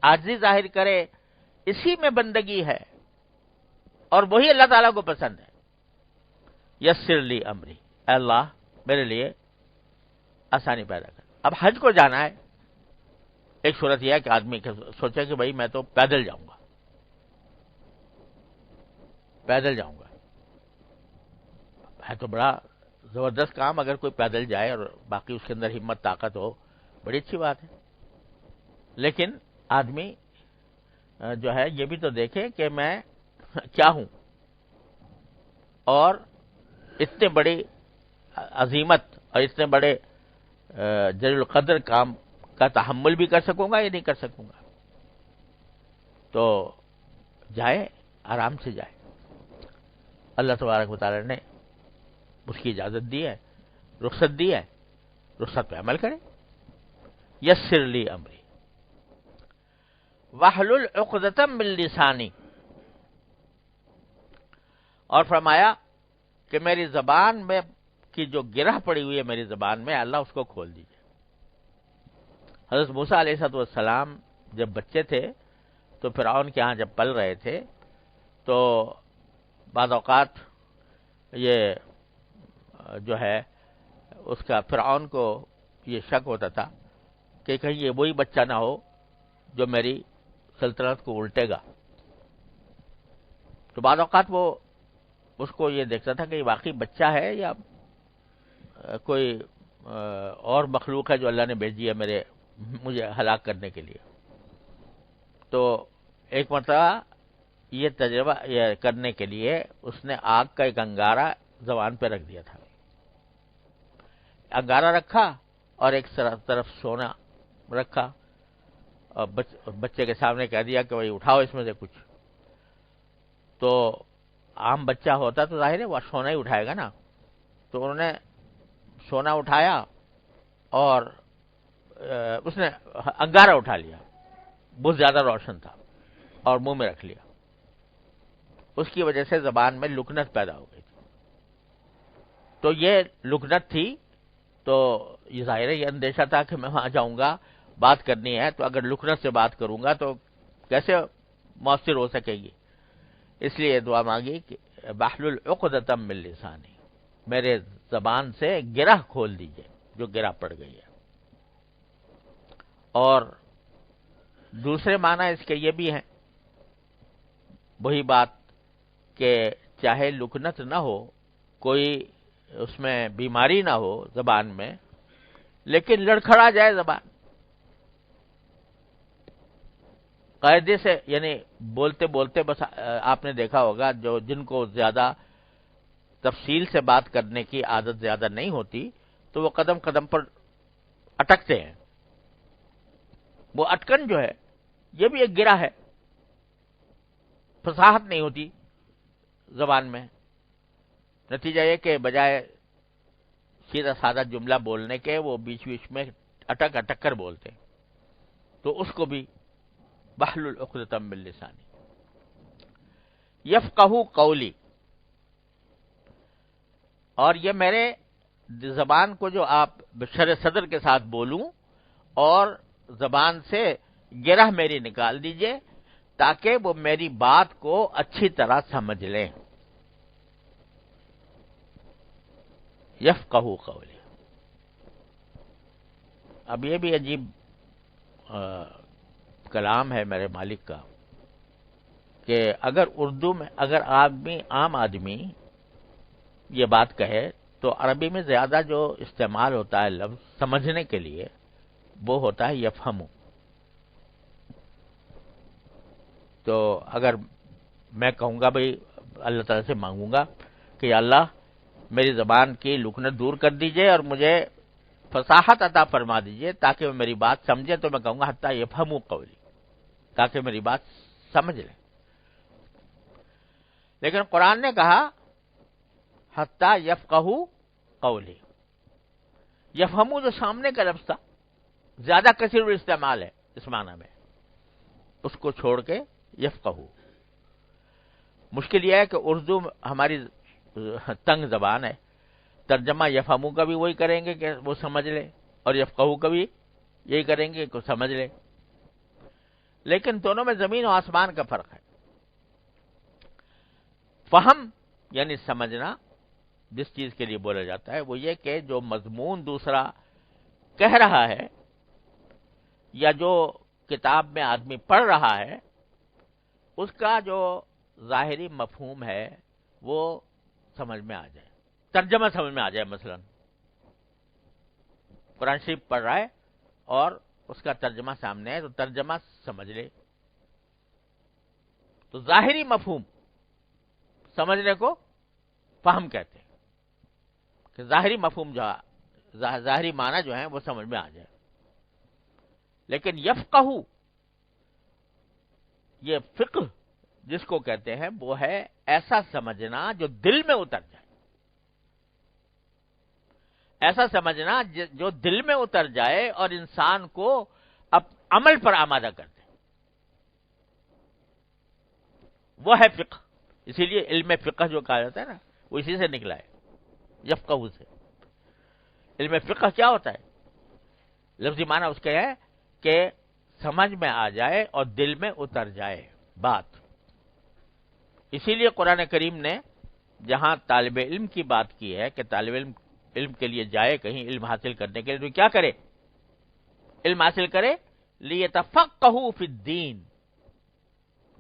عاجزی ظاہر کرے، اسی میں بندگی ہے، اور وہی اللہ تعالیٰ کو پسند ہے۔ یسر لی امری، اے اللہ میرے لیے آسانی پیدا کر۔ اب حج کو جانا ہے، ایک صورت یہ ہے کہ آدمی سوچے کہ بھائی میں تو پیدل جاؤں گا، پیدل جاؤں گا، ہے تو بڑا زبردست کام، اگر کوئی پیدل جائے اور باقی اس کے اندر ہمت طاقت ہو، بڑی اچھی بات ہے۔ لیکن آدمی جو ہے یہ بھی تو دیکھے کہ میں کیا ہوں، اور اتنے بڑی عظیمت اور اتنے بڑے جلیل القدر کام کا تحمل بھی کر سکوں گا یا نہیں کر سکوں گا۔ تو جائے، آرام سے جائے، اللہ تبارک و تعالی نے اس کی اجازت دی ہے، رخصت دی ہے، رخصت پہ عمل کرے۔ یسر لی امری واحلل عقدۃ من لسانی، اور فرمایا کہ میری زبان میں کی جو گرہ پڑی ہوئی ہے میری زبان میں، اللہ اس کو کھول دیجیے۔ حضرت موسیٰ علیہ السلام جب بچے تھے تو فرعون کے ہاں جب پل رہے تھے تو بعض اوقات یہ جو ہے اس کا فرعون کو یہ شک ہوتا تھا کہ کہیں یہ وہی بچہ نہ ہو جو میری سلطنت کو الٹے گا. تو بعض اوقات وہ اس کو یہ دیکھتا تھا کہ یہ واقعی بچہ ہے یا کوئی اور مخلوق ہے جو اللہ نے بھیجی ہے مجھے ہلاک کرنے کے لیے. تو ایک مرتبہ یہ تجربہ یہ کرنے کے لیے اس نے آگ کا ایک انگارہ زبان پہ رکھ دیا تھا. انگارہ رکھا اور ایک طرف سونا رکھا اور بچے کے سامنے کہہ دیا کہ بھائی اٹھاؤ اس میں سے کچھ. تو عام بچہ ہوتا تو ظاہر ہے وہ سونا ہی اٹھائے گا نا. تو انہوں نے سونا اٹھایا اور اس نے انگارہ اٹھا لیا، بہت زیادہ روشن تھا، اور منہ میں رکھ لیا. اس کی وجہ سے زبان میں لکنت پیدا ہو گئی تھی. تو یہ لکنت تھی، تو یہ ظاہر ہے یہ اندیشہ تھا کہ میں وہاں جاؤں گا، بات کرنی ہے، تو اگر لکنت سے بات کروں گا تو کیسے مؤثر ہو سکے گی. اس لیے دعا مانگی کہ واحلل عقدۃ من لسانی، میرے زبان سے گرہ کھول دیجئے جو گرہ پڑ گئی ہے. اور دوسرے معنی اس کے یہ بھی ہیں، وہی بات کہ چاہے لکنت نہ ہو، کوئی اس میں بیماری نہ ہو زبان میں، لیکن لڑکھڑا جائے زبان قاعدے سے، یعنی بولتے بولتے بس آپ نے دیکھا ہوگا جن کو زیادہ تفصیل سے بات کرنے کی عادت زیادہ نہیں ہوتی تو وہ قدم قدم پر اٹکتے ہیں. وہ اٹکن جو ہے یہ بھی ایک گرہ ہے، فصاحت نہیں ہوتی زبان میں. نتیجہ یہ کہ بجائے سیدھا سادہ جملہ بولنے کے وہ بیچ بیچ میں اٹک اٹک کر بولتے ہیں. تو اس کو بھی واحلل عقدۃ من لسانی. یفقہوا قولی، اور یہ میرے زبان کو جو آپ بشر صدر کے ساتھ بولوں اور زبان سے گرہ میری نکال دیجئے تاکہ وہ میری بات کو اچھی طرح سمجھ لیں. یفقہوا قولی. اب یہ بھی عجیب کلام ہے میرے مالک کا کہ اگر اردو میں اگر عام آدمی یہ بات کہے تو عربی میں زیادہ جو استعمال ہوتا ہے لفظ سمجھنے کے لیے وہ ہوتا ہے یفہمو. تو اگر میں کہوں گا بھئی اللہ تعالیٰ سے مانگوں گا کہ یا اللہ میری زبان کی لکنت دور کر دیجئے اور مجھے فصاحت عطا فرما دیجئے تاکہ وہ میری بات سمجھے، تو میں کہوں گا حتی یفہموا قولی، تاکہ میری بات سمجھ لیں. لیکن قرآن نے کہا حتی یفقہوا قولی. یفہموا جو سامنے کا لفظ تھا زیادہ کثیر استعمال ہے اس معنی میں، اس کو چھوڑ کے یفقہوا. مشکل یہ ہے کہ اردو ہماری تنگ زبان ہے، ترجمہ یفہموا کا بھی وہی کریں گے کہ وہ سمجھ لے، اور یفقہوا کا بھی یہی کریں گے کہ سمجھ لے. لیکن دونوں میں زمین و آسمان کا فرق ہے. فہم یعنی سمجھنا جس چیز کے لیے بولا جاتا ہے وہ یہ کہ جو مضمون دوسرا کہہ رہا ہے یا جو کتاب میں آدمی پڑھ رہا ہے اس کا جو ظاہری مفہوم ہے وہ سمجھ میں آ جائے، ترجمہ سمجھ میں آ جائے. مثلا قرآن شریف پڑھ رہا ہے اور اس کا ترجمہ سامنے ہے تو ترجمہ سمجھ لے. تو ظاہری مفہوم سمجھنے کو فہم کہتے ہیں کہ ظاہری مفہوم جو ظاہری معنی جو ہیں وہ سمجھ میں آ جائے. لیکن یفقہوا یہ فقہ جس کو کہتے ہیں وہ ہے ایسا سمجھنا جو دل میں اتر جائے، ایسا سمجھنا جو دل میں اتر جائے اور انسان کو اب عمل پر آمادہ کر دے، وہ ہے فقہ. اسی لیے علم فقہ جو کہا جاتا ہے نا وہ اسی سے نکلا ہے، یفقہوا سے. علم فقہ کیا ہوتا ہے؟ لفظی معنی اس کے ہے کہ سمجھ میں آ جائے اور دل میں اتر جائے بات. اسی لیے قرآن کریم نے جہاں طالب علم کی بات کی ہے کہ طالب علم کے لیے جائے کہیں علم حاصل کرنے کے لیے، تو کیا کرے؟ علم حاصل کرے لیتفقہوا فی الدین،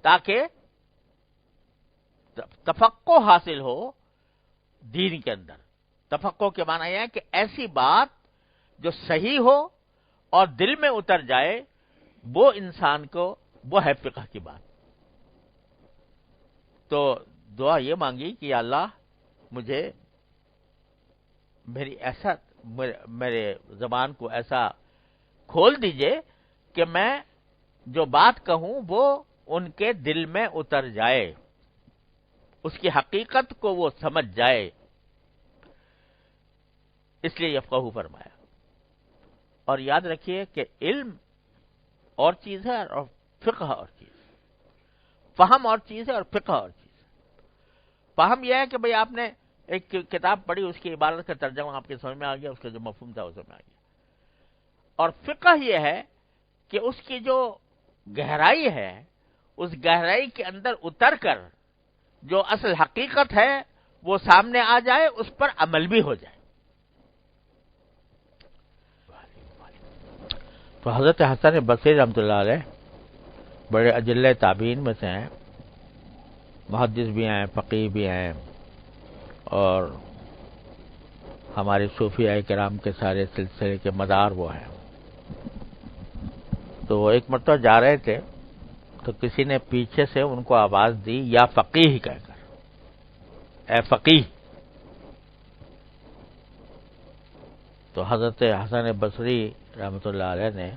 تاکہ تفقہ حاصل ہو دین کے اندر. تفقہ کے معنی یہ ہے کہ ایسی بات جو صحیح ہو اور دل میں اتر جائے، وہ انسان کو، وہ ہے فقہ کی بات. تو دعا یہ مانگی کہ یا اللہ مجھے میرے زبان کو ایسا کھول دیجئے کہ میں جو بات کہوں وہ ان کے دل میں اتر جائے، اس کی حقیقت کو وہ سمجھ جائے. اس لیے یفقہوا فرمایا. اور یاد رکھیے کہ علم اور چیز ہے اور فقہ اور چیز، فہم اور چیز ہے اور فقہ اور چیز. فہم یہ ہے کہ بھئی آپ نے ایک کتاب پڑھی، اس کی عبارت کا ترجمہ آپ کے سمجھ میں آ گیا، اس کا جو مفہوم تھا وہ سمجھ میں آ گیا. اور فقہ یہ ہے کہ اس کی جو گہرائی ہے، اس گہرائی کے اندر اتر کر جو اصل حقیقت ہے وہ سامنے آ جائے، اس پر عمل بھی ہو جائے. تو حضرت حسن بصری رحمۃ اللہ علیہ بڑے اجلہ تابعین میں سے ہیں، محدث بھی ہیں، فقیہ بھی ہیں، اور ہمارے صوفیاء کرام کے سارے سلسلے کے مدار وہ ہیں. تو وہ ایک مرتبہ جا رہے تھے تو کسی نے پیچھے سے ان کو آواز دی یا فقیہ کہہ کر، اے فقیہ. تو حضرت حسن بصری رحمۃ اللہ علیہ نے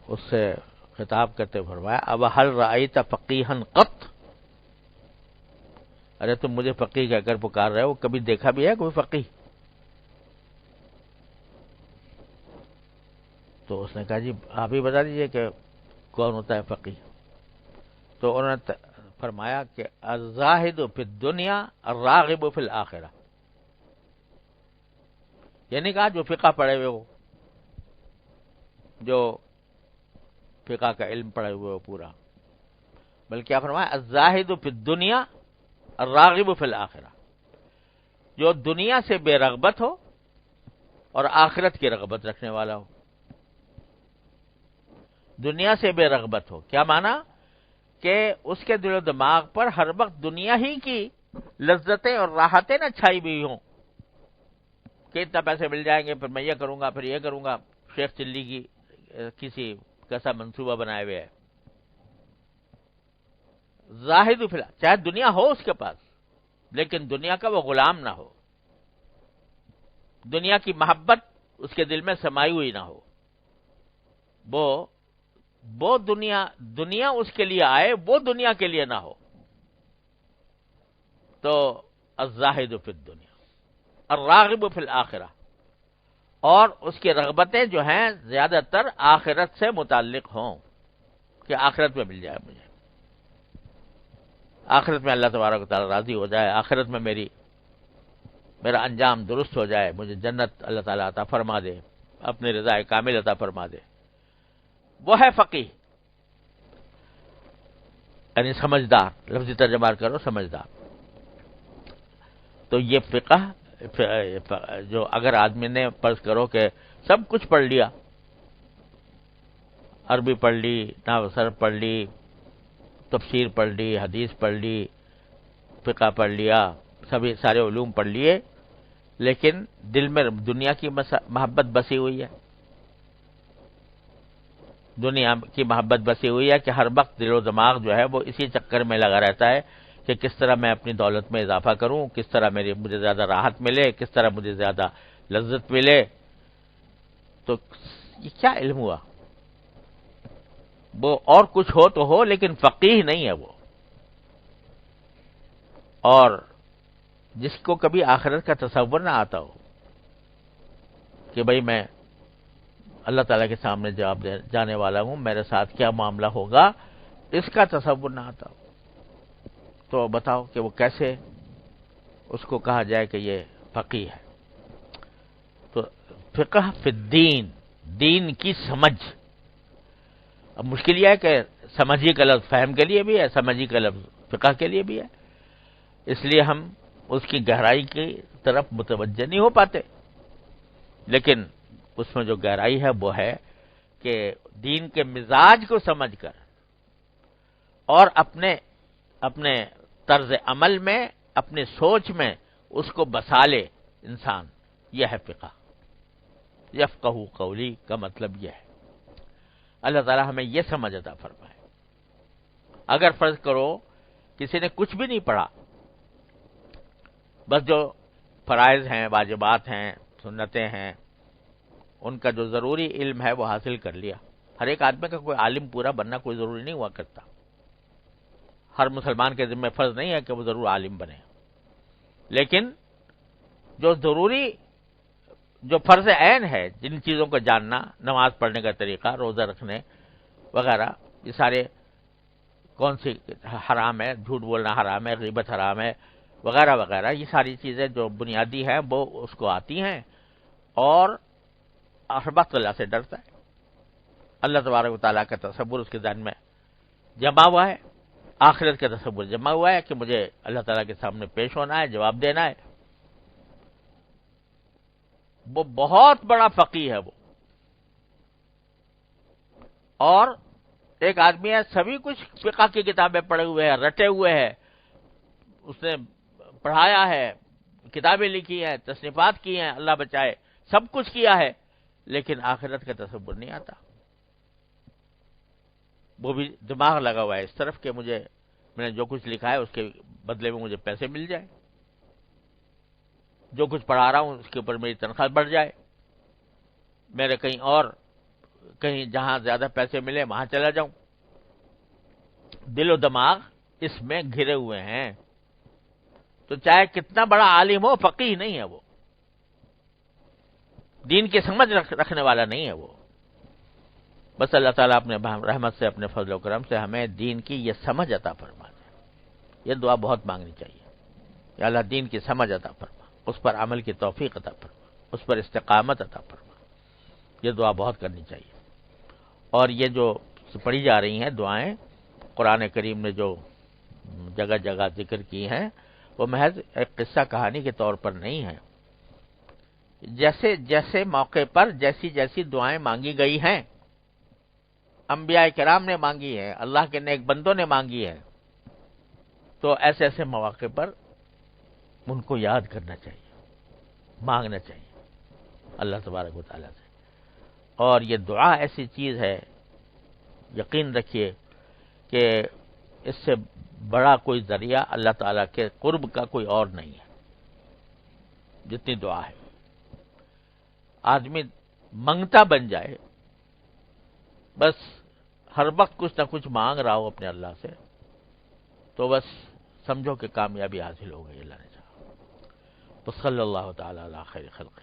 اس سے خطاب کرتے فرمایا اب هل رأیت فقیہا قط، ارے تم مجھے فقیہ کہہ کر پکار رہے ہو، کبھی دیکھا بھی ہے کوئی فقیہ؟ تو اس نے کہا جی آپ ہی بتا دیجئے کہ کون ہوتا ہے فقیہ. تو انہوں نے فرمایا کہ الزاہد فی الدنیا الراغب فی الآخرہ، یعنی کہا جو فقہ پڑھے ہوئے ہو، جو فقہ کا علم پڑھے ہوئے ہو پورا، بلکہ کیا فرمایا الزاہد فی الدنیا الراغب فی الآخرہ، جو دنیا سے بے رغبت ہو اور آخرت کی رغبت رکھنے والا ہو. دنیا سے بے رغبت ہو کیا معنی؟ کہ اس کے دل و دماغ پر ہر وقت دنیا ہی کی لذتیں اور راحتیں نہ چھائی ہوئی ہوں کہ اتنا پیسے مل جائیں گے، پھر میں یہ کروں گا، پھر یہ کروں گا. شیخ چلی کی کسی کیسا منصوبہ بنائے ہوئے ہے. زاہد فی الآخرہ، چاہے دنیا ہو اس کے پاس لیکن دنیا کا وہ غلام نہ ہو، دنیا کی محبت اس کے دل میں سمائی ہوئی نہ ہو. وہ دنیا اس کے لیے آئے، وہ دنیا کے لیے نہ ہو. تو الزاہد فی الدنیا الراغب فی الآخرہ، اور اس کی رغبتیں جو ہیں زیادہ تر آخرت سے متعلق ہوں کہ آخرت میں مل جائے مجھے، آخرت میں اللہ تبارک و تعالی راضی ہو جائے، آخرت میں میرا انجام درست ہو جائے، مجھے جنت اللہ تعالیٰ عطا فرما دے، اپنی رضا کامل عطا فرما دے. وہ ہے فقیہ، یعنی سمجھدار، لفظی ترجمہ کرو سمجھدار. تو یہ فقہ جو اگر آدمی نے فرض کرو کہ سب کچھ پڑھ لیا، عربی پڑھ لی، نحو صرف پڑھ لی، تفسیر پڑھ لی، حدیث پڑھ لی، فقہ پڑھ لیا، سارے علوم پڑھ لیے، لیکن دل میں دنیا کی محبت بسی ہوئی ہے، دنیا کی محبت بسی ہوئی ہے کہ ہر وقت دل و دماغ جو ہے وہ اسی چکر میں لگا رہتا ہے کہ کس طرح میں اپنی دولت میں اضافہ کروں، کس طرح مجھے زیادہ راحت ملے، کس طرح مجھے زیادہ لذت ملے. تو یہ کیا علم ہوا؟ وہ اور کچھ ہو تو ہو لیکن فقیہ نہیں ہے وہ. اور جس کو کبھی آخرت کا تصور نہ آتا ہو کہ بھئی میں اللہ تعالیٰ کے سامنے جواب جانے والا ہوں، میرے ساتھ کیا معاملہ ہوگا، اس کا تصور نہ آتا ہو، تو بتاؤ کہ وہ کیسے اس کو کہا جائے کہ یہ فقیہ ہے. تو فقہ فی الدین، دین کی سمجھ، اب مشکل یہ ہے کہ سمجھی کا لفظ فہم کے لیے بھی ہے، سمجھی کا لفظ فقہ کے لیے بھی ہے، اس لیے ہم اس کی گہرائی کی طرف متوجہ نہیں ہو پاتے. لیکن اس میں جو گہرائی ہے وہ ہے کہ دین کے مزاج کو سمجھ کر اور اپنے طرز عمل میں، اپنی سوچ میں اس کو بسا لے انسان، یہ ہے فقہ. یفقہوا قولی کا مطلب یہ ہے. اللہ تعالی ہمیں یہ سمجھ عطا فرمائے. اگر فرض کرو کسی نے کچھ بھی نہیں پڑھا، بس جو فرائض ہیں، واجبات ہیں، سنتیں ہیں، ان کا جو ضروری علم ہے وہ حاصل کر لیا. ہر ایک آدمی کا کوئی عالم پورا بننا کوئی ضروری نہیں ہوا کرتا. ہر مسلمان کے ذمہ فرض نہیں ہے کہ وہ ضرور عالم بنے، لیکن جو فرض عین ہے، جن چیزوں کو جاننا، نماز پڑھنے کا طریقہ، روزہ رکھنے وغیرہ، یہ سارے کون سی حرام ہے، جھوٹ بولنا حرام ہے، غیبت حرام ہے وغیرہ وغیرہ، یہ ساری چیزیں جو بنیادی ہیں وہ اس کو آتی ہیں، اور ہر وقت اللہ سے ڈرتا ہے. اللہ تبارک و تعالیٰ کا تصور اس کے ذہن میں جمع ہوا ہے، آخرت کا تصور جمع ہوا ہے کہ مجھے اللہ تعالیٰ کے سامنے پیش ہونا ہے، جواب دینا ہے. وہ بہت بڑا فقیہ ہے وہ. اور ایک آدمی ہے سبھی کچھ فقہ کی کتابیں پڑھے ہوئے ہیں، رٹے ہوئے ہیں، اس نے پڑھایا ہے، کتابیں لکھی ہیں، تصنیفات کی ہیں، اللہ بچائے سب کچھ کیا ہے، لیکن آخرت کا تصور نہیں آتا. وہ بھی دماغ لگا ہوا ہے اس طرف کہ میں نے جو کچھ لکھا ہے اس کے بدلے میں مجھے پیسے مل جائیں، جو کچھ پڑھا رہا ہوں اس کے اوپر میری تنخواہ بڑھ جائے، میرے کہیں جہاں زیادہ پیسے ملے وہاں چلا جاؤں. دل و دماغ اس میں گھرے ہوئے ہیں. تو چاہے کتنا بڑا عالم ہو، فقیہ نہیں ہے وہ، دین کی سمجھ رکھنے والا نہیں ہے وہ. بس اللہ تعالیٰ اپنے رحمت سے، اپنے فضل و کرم سے ہمیں دین کی یہ سمجھ عطا فرما دے. یہ دعا بہت مانگنی چاہیے کہ اللہ دین کی سمجھ عطا فرما، اس پر عمل کی توفیق عطا فرما، اس پر استقامت عطا فرما. یہ دعا بہت کرنی چاہیے. اور یہ جو پڑھی جا رہی ہیں دعائیں قرآن کریم نے جو جگہ جگہ ذکر کی ہیں، وہ محض ایک قصہ کہانی کے طور پر نہیں ہے. جیسے جیسے موقع پر جیسی جیسی دعائیں مانگی گئی ہیں، انبیاء کرام نے مانگی ہیں، اللہ کے نیک بندوں نے مانگی ہیں، تو ایسے ایسے مواقع پر ان کو یاد کرنا چاہیے، مانگنا چاہیے اللہ تبارک و تعالیٰ سے. اور یہ دعا ایسی چیز ہے، یقین رکھیے کہ اس سے بڑا کوئی ذریعہ اللہ تعالیٰ کے قرب کا کوئی اور نہیں ہے جتنی دعا ہے. آدمی منگتا بن جائے، بس ہر وقت کچھ نہ کچھ مانگ رہا ہو اپنے اللہ سے، تو بس سمجھو کہ کامیابی حاصل ہو گئی اللہ نے چاہا. تو صلی اللہ تعالیٰ علی خیر خلقہ.